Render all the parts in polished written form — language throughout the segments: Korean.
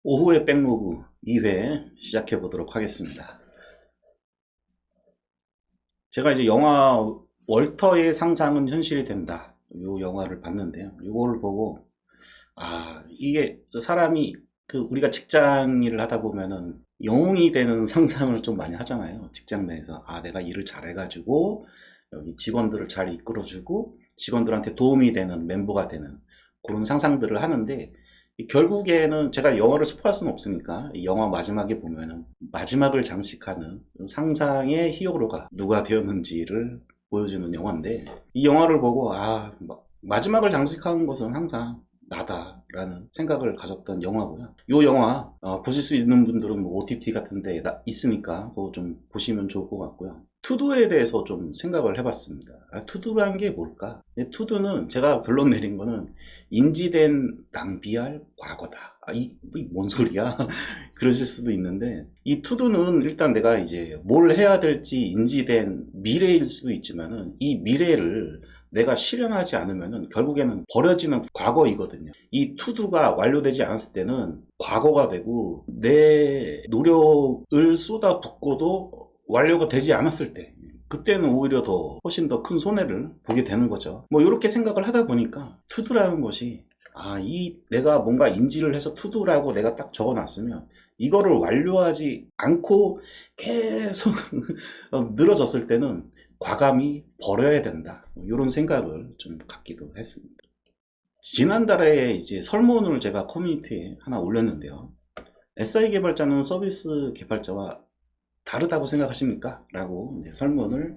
오후의 백로그 2회 시작해 보도록 하겠습니다. 제가 이제 영화 월터의 상상은 현실이 된다. 이 영화를 봤는데요. 이거를 보고 이게 사람이 우리가 직장 일을 하다 보면은 영웅이 되는 상상을 좀 많이 하잖아요. 직장 내에서 내가 일을 잘해가지고 여기 직원들을 잘 이끌어주고 직원들한테 도움이 되는 멤버가 되는 그런 상상들을 하는데, 결국에는 제가 영화를 스포할 수는 없으니까 이 영화 마지막에 보면은 마지막을 장식하는 상상의 히어로가 누가 되었는지를 보여주는 영화인데, 이 영화를 보고 마지막을 장식하는 것은 항상 나다라는 생각을 가졌던 영화고요. 이 영화 보실 수 있는 분들은 뭐 OTT 같은 데 있으니까 그거 좀 보시면 좋을 것 같고요. 투두에 대해서 좀 생각을 해봤습니다. 투두란 게 뭘까? 투두는 제가 결론 내린 거는 인지된 낭비할 과거다. 이게 뭔 소리야? 그러실 수도 있는데, 이 투두는 일단 내가 이제 뭘 해야 될지 인지된 미래일 수도 있지만은, 이 미래를 내가 실현하지 않으면은 결국에는 버려지는 과거이거든요. 이 투두가 완료되지 않았을 때는 과거가 되고, 내 노력을 쏟아붓고도 완료가 되지 않았을 때, 그때는 오히려 훨씬 더 큰 손해를 보게 되는 거죠. 뭐 이렇게 생각을 하다 보니까 투두라는 것이, 내가 뭔가 인지를 해서 투두라고 내가 딱 적어놨으면 이거를 완료하지 않고 계속 늘어졌을 때는 과감히 버려야 된다, 이런 생각을 좀 갖기도 했습니다. 지난달에 이제 설문을 제가 커뮤니티에 하나 올렸는데요. SI 개발자는 서비스 개발자와 다르다고 생각하십니까? 라고 이제 설문을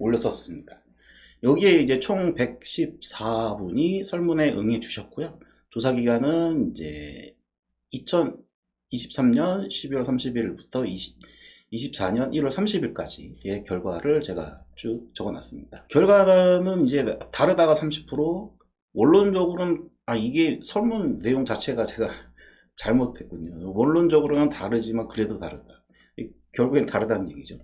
올렸었습니다. 여기에 이제 총 114분이 설문에 응해 주셨고요. 조사 기간은 이제 2023년 12월 31일부터 24년 1월 30일까지의 결과를 제가 쭉 적어놨습니다. 결과는 이제 다르다가 30%, 원론적으로는 이게 설문 내용 자체가 제가 잘못했군요. 원론적으로는 다르지만 그래도 다르다. 결국엔 다르다는 얘기죠.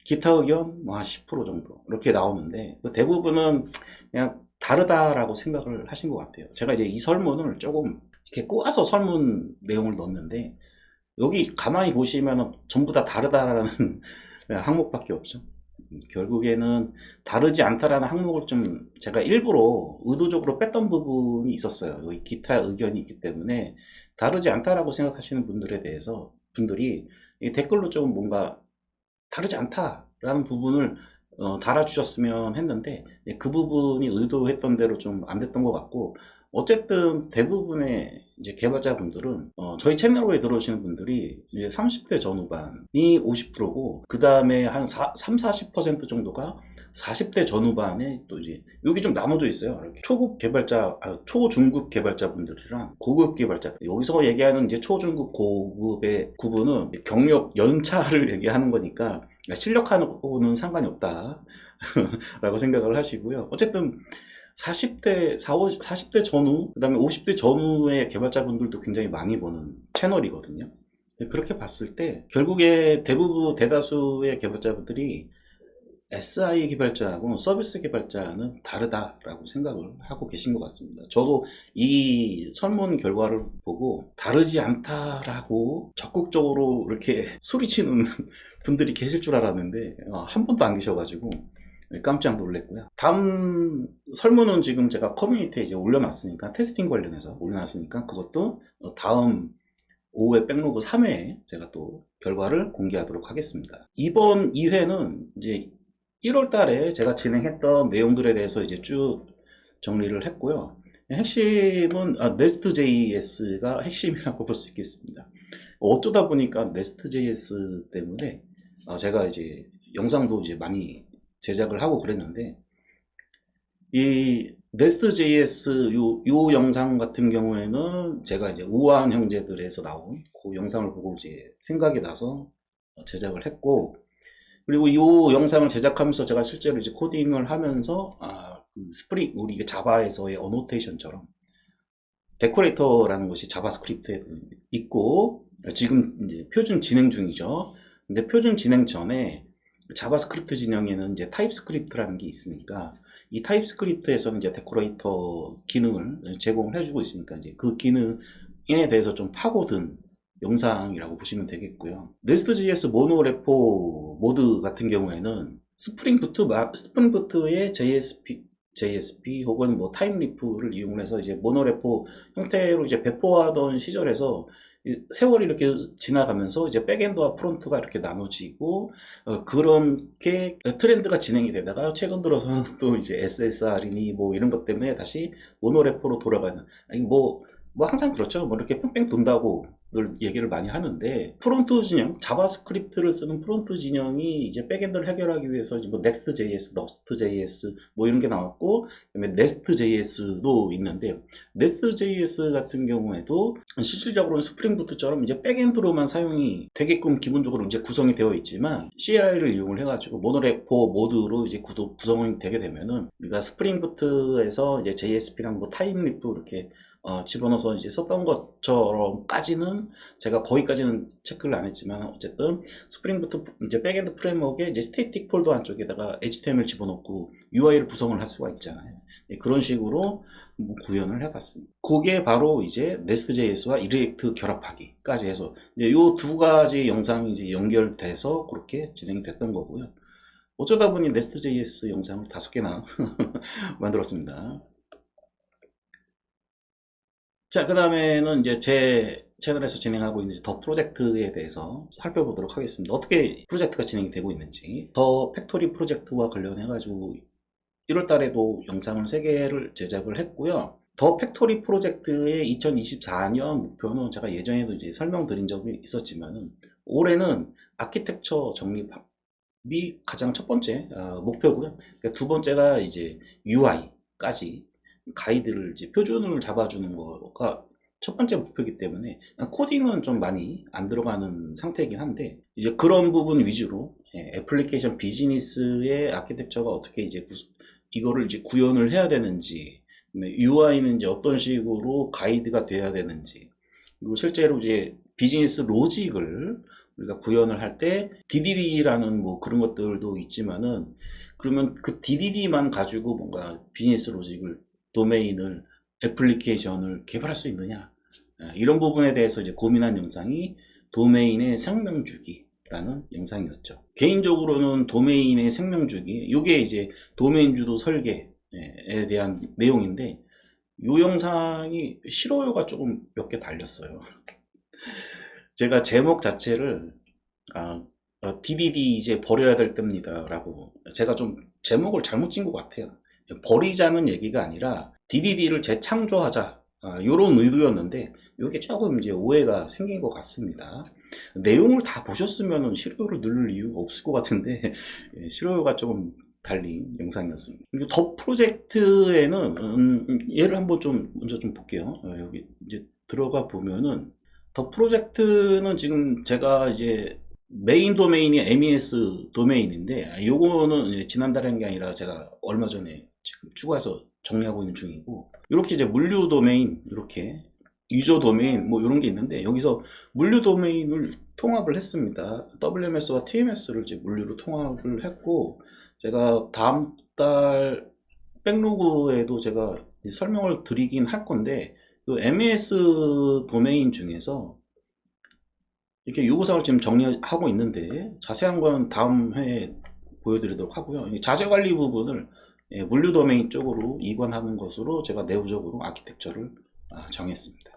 기타 의견 10% 정도 이렇게 나오는데, 대부분은 그냥 다르다라고 생각을 하신 것 같아요. 제가 이제 이 설문을 조금 이렇게 꼬아서 설문 내용을 넣었는데, 여기 가만히 보시면 전부 다 다르다라는 항목밖에 없죠. 결국에는 다르지 않다라는 항목을 좀 제가 일부러 의도적으로 뺐던 부분이 있었어요. 여기 기타 의견이 있기 때문에 다르지 않다라고 생각하시는 분들에 대해서 분들이 댓글로 좀 뭔가 다르지 않다라는 부분을 달아주셨으면 했는데, 그 부분이 의도했던 대로 좀 안 됐던 것 같고, 어쨌든 대부분의 이제 개발자분들은 저희 채널에 들어오시는 분들이 이제 30대 전후반이 50%고, 그 다음에 한 40% 정도가 40대 전후반에, 또 이제 여기 좀 나눠져 있어요. 이렇게 초급 개발자, 초중급 개발자분들이랑 고급 개발자. 여기서 얘기하는 이제 초중급 고급의 구분은 경력 연차를 얘기하는 거니까 실력하고는 상관이 없다 라고 생각을 하시고요. 어쨌든 40대 전후, 그 다음에 50대 전후의 개발자분들도 굉장히 많이 보는 채널이거든요. 그렇게 봤을 때 결국에 대다수의 개발자분들이 SI 개발자하고 서비스 개발자는 다르다라고 생각을 하고 계신 것 같습니다. 저도 이 설문 결과를 보고 다르지 않다라고 적극적으로 이렇게 소리치는 분들이 계실 줄 알았는데 한 분도 안 계셔가지고 깜짝 놀랐고요. 다음 설문은 지금 제가 커뮤니티에 이제 올려놨으니까, 테스팅 관련해서 올려놨으니까 그것도 다음 오후에 백로그 3회에 제가 또 결과를 공개하도록 하겠습니다. 이번 2회는 이제 1월 달에 제가 진행했던 내용들에 대해서 이제 쭉 정리를 했고요. 핵심은 Nest.js가 핵심이라고 볼 수 있겠습니다. 어쩌다 보니까 Nest.js 때문에 제가 이제 영상도 이제 많이 제작을 하고 그랬는데, 이 Nest.js 요 영상 같은 경우에는 제가 이제 우아한 형제들에서 나온 그 영상을 보고 이제 생각이 나서 제작을 했고, 그리고 이 영상을 제작하면서 제가 실제로 이제 코딩을 하면서 스프링, 우리 이게 자바에서의 어노테이션처럼 데코레이터라는 것이 자바스크립트에 있고, 지금 이제 표준 진행 중이죠. 근데 표준 진행 전에 자바스크립트 진영에는 이제 타입스크립트라는 게 있으니까, 이 타입스크립트에서는 이제 데코레이터 기능을 제공을 해주고 있으니까 이제 그 기능 대해서 좀 파고든 영상이라고 보시면 되겠고요. Nest.js 모노레포 모드 같은 경우에는 스프링부트의 JSP 혹은 뭐 타임리프를 이용해서 이제 모노레포 형태로 이제 배포하던 시절에서 세월이 이렇게 지나가면서 이제 백엔드와 프론트가 이렇게 나눠지고 그렇게 트렌드가 진행이 되다가 최근 들어서는 또 이제 SSR이니 뭐 이런 것 때문에 다시 모노레포로 돌아가는, 아니 뭐 항상 그렇죠. 뭐 이렇게 뺑뺑 돈다고 늘 얘기를 많이 하는데, 프론트 진영, 자바스크립트를 쓰는 프론트 진영이 이제 백엔드를 해결하기 위해서 이제 뭐 Next.js, Nust.js 뭐 이런 게 나왔고, 그다음에 Nest.js도 있는데, Nest.js 같은 경우에도 실질적으로는 스프링부트처럼 이제 백엔드로만 사용이 되게끔 기본적으로 이제 구성이 되어 있지만, CLI를 이용을 해가지고 모노레포 모드로 이제 구성이 되게 되면은 우리가 스프링부트에서 이제 JSP랑 뭐 타임립도 이렇게 집어넣어서 이제 썼던 것처럼까지는 제가 거기까지는 체크를 안 했지만, 어쨌든 스프링부터 이제 백엔드 프레임워크에 이제 스태틱 폴더 안쪽에다가 HTML 집어넣고 UI를 구성을 할 수가 있잖아요. 그런 식으로 뭐 구현을 해봤습니다. 그게 바로 이제 Nest.js와 리액트 결합하기까지 해서 이 두 가지 영상이 이제 연결돼서 그렇게 진행이 됐던 거고요. 어쩌다 보니 Nest.js 영상을 5개나 만들었습니다. 자, 그 다음에는 이제 제 채널에서 진행하고 있는 더 프로젝트에 대해서 살펴보도록 하겠습니다. 어떻게 프로젝트가 진행이 되고 있는지. 더 팩토리 프로젝트와 관련해가지고 1월 달에도 영상을 3개를 제작을 했고요. 더 팩토리 프로젝트의 2024년 목표는 제가 예전에도 이제 설명드린 적이 있었지만, 올해는 아키텍처 정립이 가장 첫 번째 목표고요. 그러니까 두 번째가 이제 UI까지 가이드를 이제 표준을 잡아주는 거가 첫 번째 목표이기 때문에 코딩은 좀 많이 안 들어가는 상태이긴 한데, 이제 그런 부분 위주로 애플리케이션 비즈니스의 아키텍처가 어떻게 이제 이거를 이제 구현을 해야 되는지, UI는 이제 어떤 식으로 가이드가 돼야 되는지, 그리고 실제로 이제 비즈니스 로직을 우리가 구현을 할 때 DDD라는 뭐 그런 것들도 있지만은, 그러면 그 DDD만 가지고 뭔가 비즈니스 로직을, 도메인을, 애플리케이션을 개발할 수 있느냐, 이런 부분에 대해서 이제 고민한 영상이 도메인의 생명주기라는 영상이었죠. 개인적으로는 도메인의 생명주기, 이게 이제 도메인 주도 설계에 대한 내용인데, 이 영상이 싫어요가 조금 몇 개 달렸어요. 제가 제목 자체를 DDD 이제 버려야 될 때입니다 라고, 제가 좀 제목을 잘못 찐 것 같아요. 버리자는 얘기가 아니라 DDD를 재창조하자, 이런 의도였는데 이게 조금 이제 오해가 생긴 것 같습니다. 내용을 다 보셨으면 싫어요를 누를 이유가 없을 것 같은데 싫어요가 조금 달린 영상이었습니다. 그리고 더 프로젝트에는 얘를 한번 좀 먼저 좀 볼게요. 여기 이제 들어가 보면은, 더 프로젝트는 지금 제가 이제 메인 도메인이 MES 도메인인데, 요거는 지난달에 한 게 아니라 제가 얼마 전에 지금 추가해서 정리하고 있는 중이고, 이렇게 이제 물류 도메인, 이렇게 유저 도메인 뭐 이런 게 있는데, 여기서 물류 도메인을 통합을 했습니다. WMS와 TMS를 이제 물류로 통합을 했고, 제가 다음 달 백로그에도 제가 설명을 드리긴 할 건데, 그 MES 도메인 중에서 이렇게 요구사항을 지금 정리하고 있는데, 자세한 건 다음 회에 보여드리도록 하고요. 자재 관리 부분을 물류 도메인 쪽으로 이관하는 것으로 제가 내부적으로 아키텍처를 정했습니다.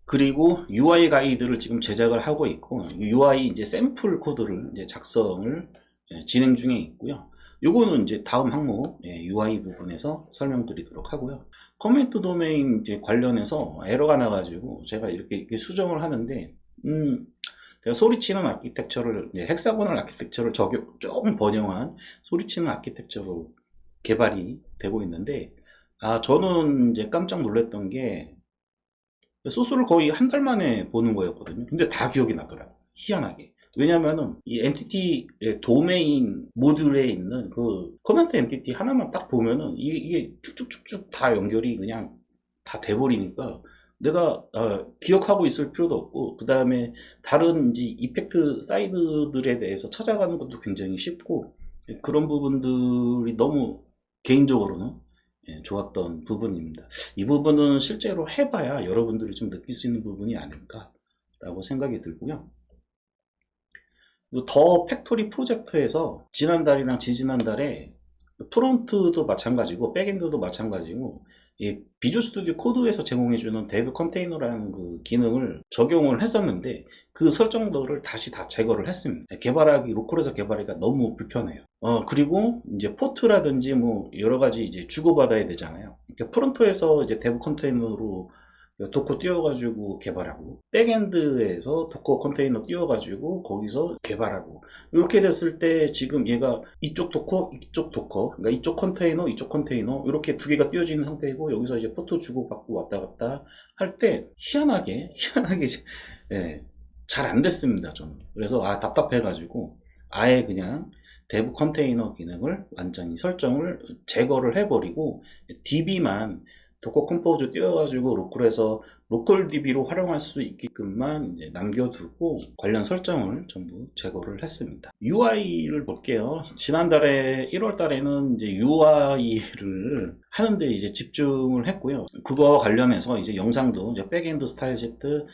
그리고 UI 가이드를 지금 제작을 하고 있고, UI 이제 샘플 코드를 이제 작성을 진행 중에 있고요. 요거는 이제 다음 항목 UI 부분에서 설명드리도록 하고요. 커멘트 도메인 이제 관련해서 에러가 나가지고 제가 이렇게 수정을 하는데, 제가 소리치는 아키텍처를, 헥사고널 아키텍처를 조금 번영한 소리치는 아키텍처로 개발이 되고 있는데, 저는 이제 깜짝 놀랐던 게, 소스를 거의 한 달 만에 보는 거였거든요. 근데 다 기억이 나더라고요. 희한하게. 왜냐면은 이 엔티티 도메인 모듈에 있는 그 커멘트 엔티티 하나만 딱 보면은 이게 쭉쭉쭉쭉 다 연결이 그냥 다 돼버리니까, 내가 기억하고 있을 필요도 없고, 그 다음에 다른 이제 이펙트 사이드들에 대해서 찾아가는 것도 굉장히 쉽고, 그런 부분들이 너무 개인적으로는 좋았던 부분입니다. 이 부분은 실제로 해봐야 여러분들이 좀 느낄 수 있는 부분이 아닐까라고 생각이 들고요. 더 팩토리 프로젝트에서 지난달이랑 지지난달에 프론트도 마찬가지고 백엔드도 마찬가지고 이 비주얼 스튜디오 코드에서 제공해주는 데브 컨테이너라는 그 기능을 적용을 했었는데 그 설정들을 다시 다 제거를 했습니다. 개발하기 로컬에서 개발하기가 너무 불편해요. 그리고 이제 포트라든지 뭐 여러 가지 이제 주고받아야 되잖아요. 그러니까 프론트에서 이제 데브 컨테이너로 도커 띄워가지고 개발하고 백엔드에서 도커 컨테이너 띄워가지고 거기서 개발하고 이렇게 됐을 때 지금 얘가 이쪽 도커 이쪽 도커 그러니까 이쪽 컨테이너 이렇게 두 개가 띄워지는 상태이고 여기서 이제 포트 주고받고 왔다 갔다 할 때 희한하게 예, 잘 안 됐습니다 저는. 그래서 답답해 가지고 아예 그냥 데브 컨테이너 기능을 완전히 설정을 제거를 해버리고 DB만 도커 컴포즈 띄워가지고 로컬에서 로컬 DB로 활용할 수 있게끔만 이제 남겨두고 관련 설정을 전부 제거를 했습니다. UI를 볼게요. 지난달에 1월 달에는 이제 UI를 하는데 이제 집중을 했고요. 그거와 관련해서 이제 영상도 이제 백엔드 스타일 시트,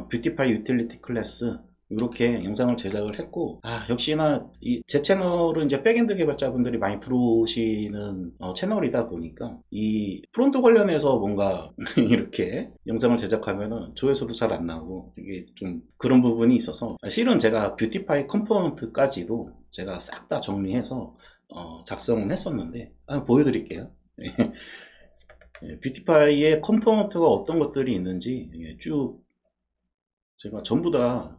뷰티파이 유틸리티 클래스 이렇게 영상을 제작을 했고 역시나 제 채널은 이제 백엔드 개발자분들이 많이 들어오시는 채널이다 보니까 이 프론트 관련해서 뭔가 이렇게 영상을 제작하면은 조회수도 잘 안 나오고 이게 좀 그런 부분이 있어서 실은 제가 뷰티파이 컴포넌트까지도 제가 싹 다 정리해서 작성을 했었는데 보여드릴게요. 뷰티파이의 컴포넌트가 어떤 것들이 있는지 쭉 제가 전부 다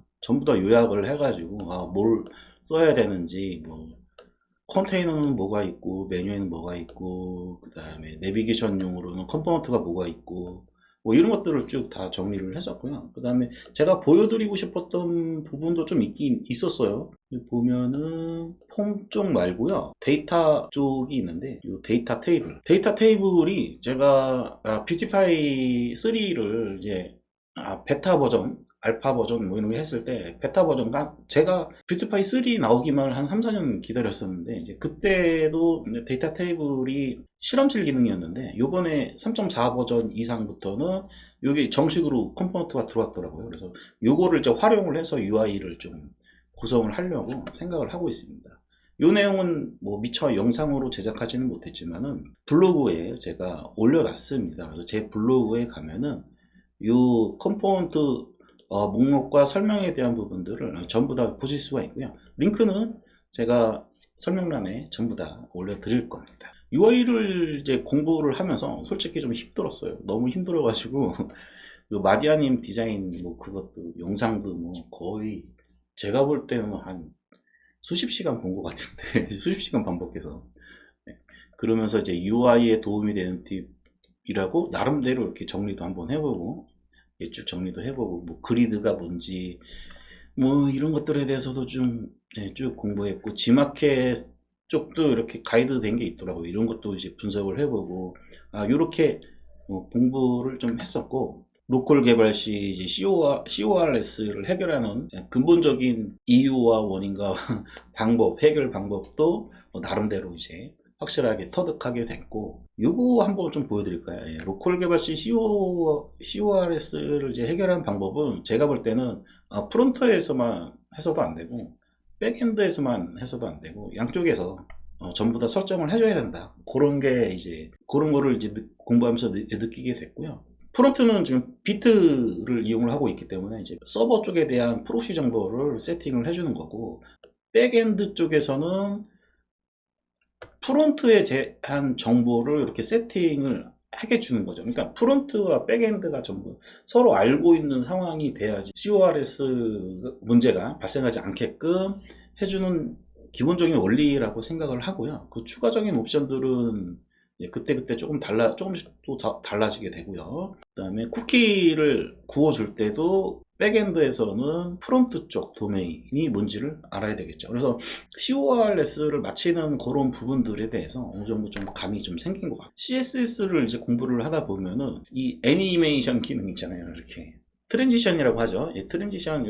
요약을 해가지고 뭘 써야 되는지 뭐 컨테이너는 뭐가 있고 메뉴에는 뭐가 있고 그 다음에 내비게이션용으로는 컴포넌트가 뭐가 있고 뭐 이런 것들을 쭉 다 정리를 했었고요. 그 다음에 제가 보여드리고 싶었던 부분도 좀 있긴 있었어요. 보면은 폼 쪽 말고요 데이터 쪽이 있는데 이 데이터 테이블이 제가 뷰티파이 3를 이제 베타 버전 알파 버전 뭐 이런 거 했을 때 베타 버전 제가 뷰티파이 3 나오기만 한 3, 4년 기다렸었는데 이제 그때도 데이터 테이블이 실험실 기능이었는데 요번에 3.4 버전 이상부터는 여기 정식으로 컴포넌트가 들어왔더라고요. 그래서 요거를 이제 활용을 해서 UI를 좀 구성을 하려고 생각을 하고 있습니다. 요 내용은 뭐 미처 영상으로 제작하지는 못했지만은 블로그에 제가 올려놨습니다. 그래서 제 블로그에 가면은 요 컴포넌트 목록과 설명에 대한 부분들을 전부 다 보실 수가 있고요. 링크는 제가 설명란에 전부 다 올려드릴 겁니다. UI를 이제 공부를 하면서 솔직히 좀 힘들었어요. 너무 힘들어가지고 마디아님 디자인 뭐 그것도 영상도 뭐 거의 제가 볼 때는 한 수십 시간 본 것 같은데 수십 시간 반복해서 그러면서 이제 UI에 도움이 되는 팁이라고 나름대로 이렇게 정리도 한번 해보고 쭉 정리도 해보고 뭐 그리드가 뭔지 뭐 이런 것들에 대해서도 좀 쭉 공부했고 지마켓 쪽도 이렇게 가이드 된 게 있더라고요. 이런 것도 이제 분석을 해보고 이렇게 공부를 좀 했었고 로컬 개발 시 이제 CORS를 해결하는 근본적인 이유와 원인과 방법, 해결 방법도 나름대로 이제 확실하게 터득하게 됐고 요거 한번 좀 보여드릴까요? 로컬 개발 시 CORS를 이제 해결하는 방법은 제가 볼 때는 프론트에서만 해서도 안 되고 백엔드에서만 해서도 안 되고 양쪽에서 전부 다 설정을 해줘야 된다. 그런 게 이제 그런 거를 이제 공부하면서 느끼게 됐고요. 프론트는 지금 비트를 이용을 하고 있기 때문에 이제 서버 쪽에 대한 프록시 정보를 세팅을 해주는 거고 백엔드 쪽에서는 프론트에 대한 정보를 이렇게 세팅을 하게 주는 거죠. 그러니까 프론트와 백엔드가 전부 서로 알고 있는 상황이 돼야지 CORS 문제가 발생하지 않게끔 해주는 기본적인 원리라고 생각을 하고요. 그 추가적인 옵션들은 그때그때 조금씩 또 달라지게 되고요. 그 다음에 쿠키를 구워줄 때도 백엔드에서는 프론트 쪽 도메인이 뭔지를 알아야 되겠죠. 그래서 CORS를 마치는 그런 부분들에 대해서 어느 정도 좀 감이 좀 생긴 것 같아요. CSS를 이제 공부를 하다 보면은 이 애니메이션 기능 있잖아요. 이렇게 트랜지션이라고 하죠. 트랜지션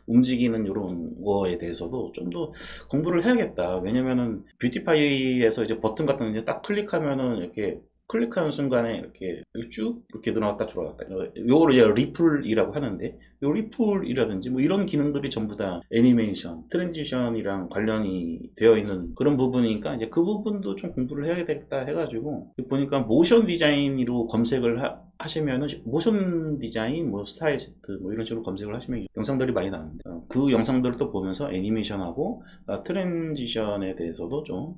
움직이는 이런 거에 대해서도 좀 더 공부를 해야겠다. 왜냐면은 뷰티파이에서 이제 버튼 같은 거 딱 클릭하면은 이렇게 클릭하는 순간에 이렇게 쭉 이렇게 늘어났다 줄어났다. 요거를 이제 리플이라고 하는데, 요 리플이라든지 뭐 이런 기능들이 전부 다 애니메이션, 트랜지션이랑 관련이 되어 있는 그런 부분이니까 이제 그 부분도 좀 공부를 해야겠다 해가지고 보니까 모션 디자인으로 검색을 하시면은 모션 디자인, 뭐 스타일리스트 뭐 이런 식으로 검색을 하시면 영상들이 많이 나오는데 그 영상들을 또 보면서 애니메이션하고 트랜지션에 대해서도 좀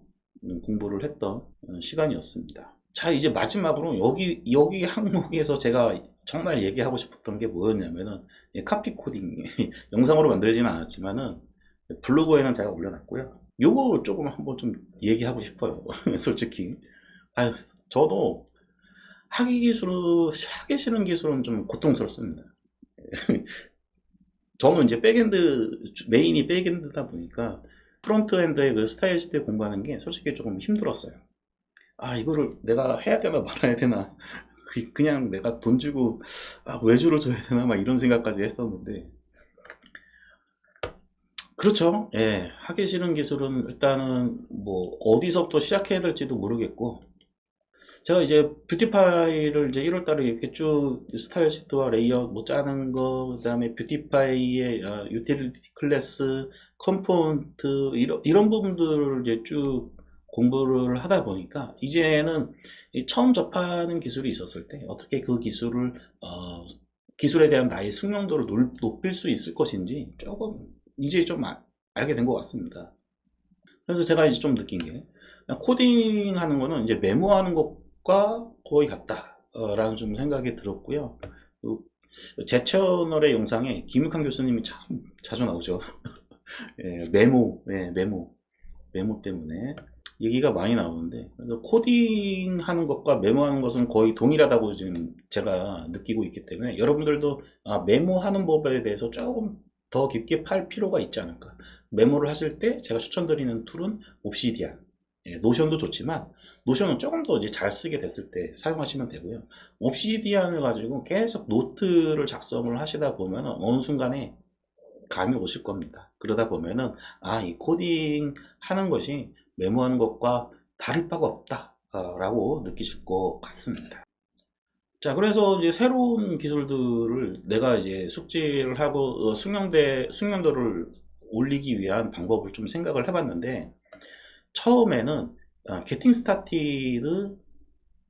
공부를 했던 시간이었습니다. 자, 이제 마지막으로 여기 항목에서 제가 정말 얘기하고 싶었던 게 뭐였냐면은 카피 코딩 영상으로 만들지는 않았지만은 블로그에는 제가 올려놨고요. 요거 조금 한번 좀 얘기하고 싶어요. 솔직히 아유, 저도 하기 싫은 기술은 좀 고통스럽습니다. 저는 이제 메인이 백엔드다 보니까 프론트엔드의 그 스타일리스트 공부하는 게 솔직히 조금 힘들었어요. 아, 이거를 내가 해야 되나 말아야 되나. 그냥 내가 돈 주고 외주를 줘야 되나 막 이런 생각까지 했었는데, 그렇죠. 예, 하기 싫은 기술은 일단은 뭐 어디서부터 시작해야 될지도 모르겠고, 제가 이제 뷰티파이를 이제 1월 달에 이렇게 쭉 스타일 시트와 레이아웃 뭐 짜는 거, 그다음에 뷰티파이의 유틸리티 클래스, 컴포넌트 이런 부분들을 이제 쭉 공부를 하다 보니까 이제는 처음 접하는 기술이 있었을 때 어떻게 그 기술에 대한 나의 숙련도를 높일 수 있을 것인지 조금 이제 좀 알게 된 것 같습니다. 그래서 제가 이제 좀 느낀 게 코딩 하는 거는 이제 메모하는 것과 거의 같다라는 좀 생각이 들었고요. 제 채널의 영상에 김육환 교수님이 참 자주 나오죠. 예, 메모 때문에 얘기가 많이 나오는데, 그래서 코딩 하는 것과 메모하는 것은 거의 동일하다고 지금 제가 느끼고 있기 때문에 여러분들도 메모하는 법에 대해서 조금 더 깊게 팔 필요가 있지 않을까. 메모를 하실 때 제가 추천드리는 툴은 옵시디안. 예, 노션도 좋지만 노션은 조금 더 이제 잘 쓰게 됐을 때 사용하시면 되고요. 옵시디안을 가지고 계속 노트를 작성을 하시다 보면 어느 순간에 감이 오실 겁니다. 그러다 보면은 이 코딩 하는 것이 메모하는 것과 다를 바가 없다 라고 느끼실 것 같습니다. 자, 그래서 이제 새로운 기술들을 내가 이제 숙지를 하고 숙련도를 올리기 위한 방법을 좀 생각을 해봤는데, 처음에는 Getting Started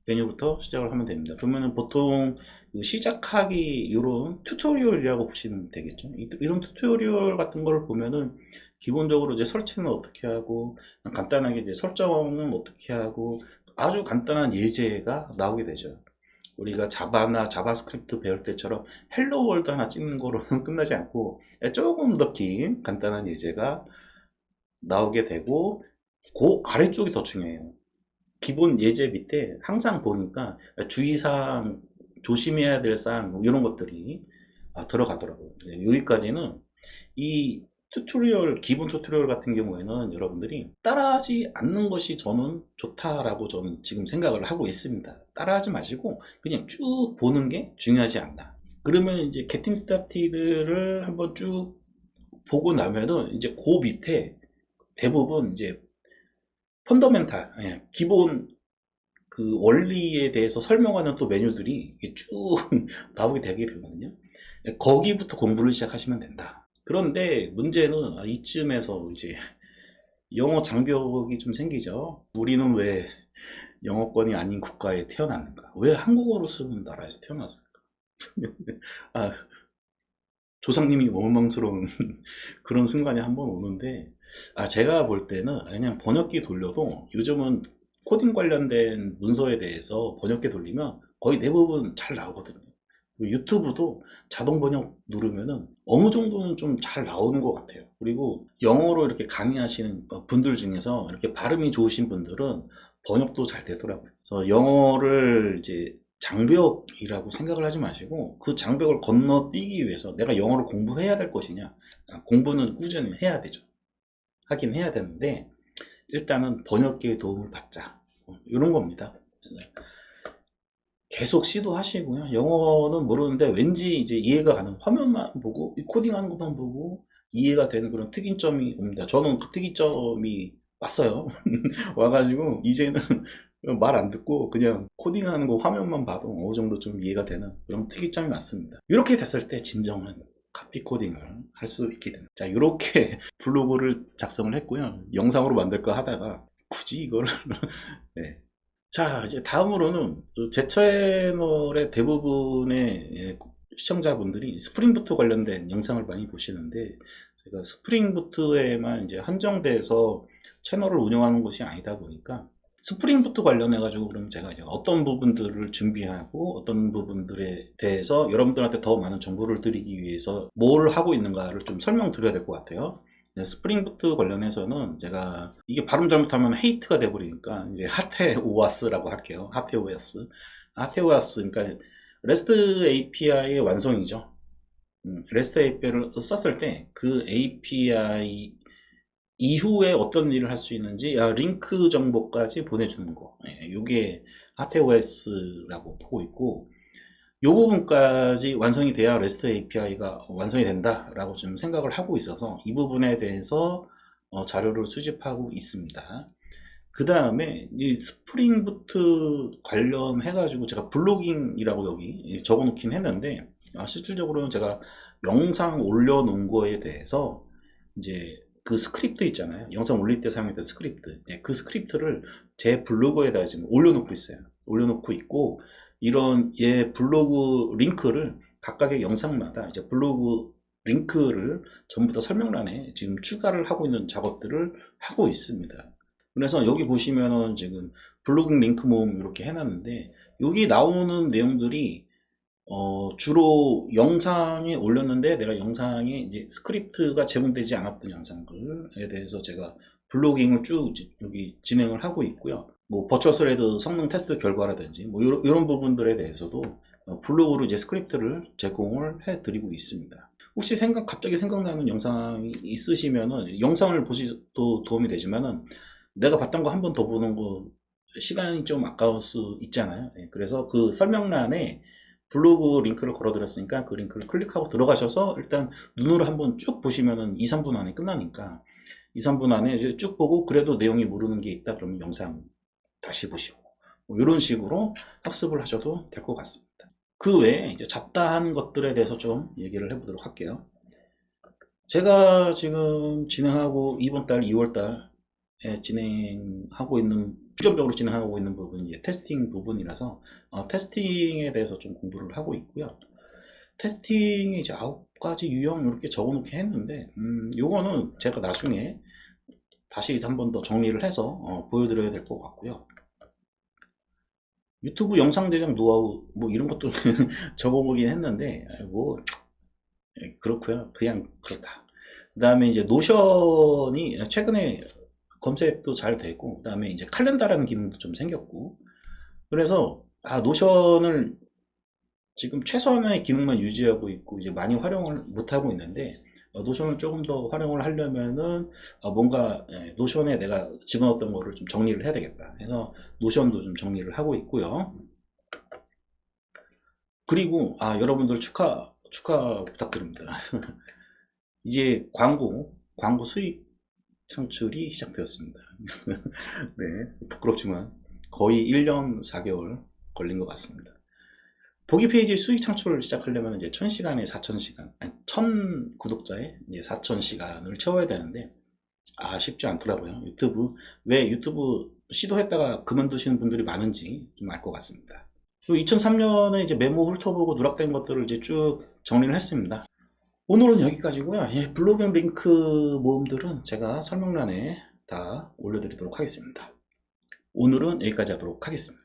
메뉴부터 시작을 하면 됩니다. 그러면은 보통 시작하기 이런 튜토리얼이라고 보시면 되겠죠. 이런 튜토리얼 같은 거를 보면은 기본적으로 이제 설치는 어떻게 하고 간단하게 이제 설정은 어떻게 하고 아주 간단한 예제가 나오게 되죠. 우리가 자바나 자바스크립트 배울 때처럼 헬로 월드 하나 찍는 거로는 끝나지 않고 조금 더 긴 간단한 예제가 나오게 되고, 그 아래쪽이 더 중요해요. 기본 예제 밑에 항상 보니까 주의사항, 조심해야 될 사항 뭐 이런 것들이 들어가더라고요. 여기까지는 이 기본 튜토리얼 같은 경우에는 여러분들이 따라하지 않는 것이 저는 좋다라고 저는 지금 생각을 하고 있습니다. 따라하지 마시고 그냥 쭉 보는 게 중요하지 않나. 그러면 이제 Getting Started를 한번 쭉 보고 나면은 이제 그 밑에 대부분 이제 펀더멘탈, 기본 그 원리에 대해서 설명하는 또 메뉴들이 쭉 나오게 되게 되거든요. 거기부터 공부를 시작하시면 된다. 그런데 문제는 이쯤에서 이제 영어 장벽이 좀 생기죠. 우리는 왜 영어권이 아닌 국가에 태어났는가? 왜 한국어로 쓰는 나라에서 태어났을까? 아, 조상님이 원망스러운 그런 순간이 한번 오는데, 제가 볼 때는 그냥 번역기 돌려도 요즘은 코딩 관련된 문서에 대해서 번역기 돌리면 거의 대부분 잘 나오거든요. 유튜브도 자동 번역 누르면은 어느 정도는 좀 잘 나오는 것 같아요. 그리고 영어로 이렇게 강의하시는 분들 중에서 이렇게 발음이 좋으신 분들은 번역도 잘 되더라고요. 그래서 영어를 이제 장벽이라고 생각을 하지 마시고 그 장벽을 건너뛰기 위해서 내가 영어를 공부해야 될 것이냐, 공부는 꾸준히 해야 되죠. 하긴 해야 되는데 일단은 번역기의 도움을 받자, 이런 겁니다. 계속 시도하시고요. 영어는 모르는데 왠지 이제 이해가 가는 화면만 보고 코딩하는 것만 보고 이해가 되는 그런 특이점이 옵니다. 저는 그 특이점이 왔어요. 와가지고 이제는 말 안 듣고 그냥 코딩하는 거 화면만 봐도 어느 정도 좀 이해가 되는 그런 특이점이 많습니다. 이렇게 됐을 때 진정한 카피 코딩을 할 수 있게 됩니다. 자, 이렇게 블로그를 작성을 했고요. 영상으로 만들까 하다가 굳이 이거를 네. 자, 이제 다음으로는 제 채널의 대부분의 시청자분들이 스프링부트 관련된 영상을 많이 보시는데, 제가 스프링부트에만 이제 한정돼서 채널을 운영하는 것이 아니다 보니까 스프링부트 관련해 가지고 그럼 제가 이제 어떤 부분들을 준비하고 어떤 부분들에 대해서 여러분들한테 더 많은 정보를 드리기 위해서 뭘 하고 있는가를 좀 설명드려야 될 것 같아요. 스프링부트 관련해서는 제가 이게 발음 잘못하면 헤이트가 돼버리니까 이제 하테오아스라고 할게요. 하테오아스. 하테오아스, 그러니까 REST API의 완성이죠. REST API를 썼을 때 그 API 이후에 어떤 일을 할 수 있는지 링크 정보까지 보내주는 거, 이게 하테오스라고 보고 있고, 이 부분까지 완성이 돼야 REST API가 완성이 된다 라고 좀 생각을 하고 있어서 이 부분에 대해서 자료를 수집하고 있습니다. 그 다음에 이 스프링부트 관련해 가지고 제가 블로깅이라고 여기 적어 놓긴 했는데, 실질적으로는 제가 영상 올려놓은 거에 대해서 이제 그 스크립트 있잖아요. 영상 올릴 때 사용했던 스크립트. 그 스크립트를 제 블로그에다 지금 올려놓고 있어요. 올려놓고 있고, 이런 블로그 링크를 각각의 영상마다 이제 블로그 링크를 전부 다 설명란에 지금 추가를 하고 있는 작업들을 하고 있습니다. 그래서 여기 보시면은 지금 블로깅 링크 모음 이렇게 해놨는데, 여기 나오는 내용들이 주로 영상에 올렸는데 내가 영상에 이제 스크립트가 제공되지 않았던 영상들에 대해서 제가 블로깅을 쭉 여기 진행을 하고 있고요. 뭐 버추얼 스레드 성능 테스트 결과라든지 뭐 이런 부분들에 대해서도 블로그로 이제 스크립트를 제공을 해 드리고 있습니다. 혹시 갑자기 생각나는 영상이 있으시면은 영상을 보시도 도움이 되지만은 내가 봤던 거 한 번 더 보는 거 시간이 좀 아까울 수 있잖아요. 그래서 그 설명란에 블로그 링크를 걸어 드렸으니까 그 링크를 클릭하고 들어가셔서 일단 눈으로 한번 쭉 보시면은 2, 3분 안에 끝나니까 2, 3분 안에 이제 쭉 보고, 그래도 내용이 모르는 게 있다 그러면 영상 다시 보시고 뭐 이런 식으로 학습을 하셔도 될 것 같습니다. 그 외에 이제 잡다한 것들에 대해서 좀 얘기를 해보도록 할게요. 제가 지금 진행하고 이번 달 2월 달에 진행하고 있는, 주점적으로 진행하고 있는 부분이 이제 테스팅 부분이라서 테스팅에 대해서 좀 공부를 하고 있고요. 테스팅이 이제 9가지 유형 이렇게 적어 놓게 했는데, 요거는 제가 나중에 다시 한 번 더 정리를 해서 보여드려야 될 것 같고요. 유튜브 영상 제작 노하우 뭐 이런 것도 적어보긴 했는데 뭐 그렇고요. 그냥 그렇다. 그 다음에 이제 노션이 최근에 검색도 잘 되고, 그 다음에 이제 칼렌다라는 기능도 좀 생겼고, 그래서 노션을 지금 최소한의 기능만 유지하고 있고 이제 많이 활용을 못하고 있는데, 노션을 조금 더 활용을 하려면은 뭔가 노션에 내가 집어넣었던 거를 좀 정리를 해야 되겠다 해서 노션도 좀 정리를 하고 있고요. 그리고 여러분들 축하 부탁드립니다. 이제 광고 수익 창출이 시작되었습니다. 네, 부끄럽지만 거의 1년 4개월 걸린 것 같습니다. 보기 페이지 수익 창출을 시작하려면 이제 1000시간에 4000시간, 1000 구독자에 이제 4000시간을 채워야 되는데 쉽지 않더라고요. 왜 유튜브 시도했다가 그만두시는 분들이 많은지 좀 알 것 같습니다. 그리고 2003년에 이제 메모 훑어보고 누락된 것들을 이제 쭉 정리를 했습니다. 오늘은 여기까지고요. 블로그 링크 모음들은 제가 설명란에 다 올려드리도록 하겠습니다. 오늘은 여기까지 하도록 하겠습니다.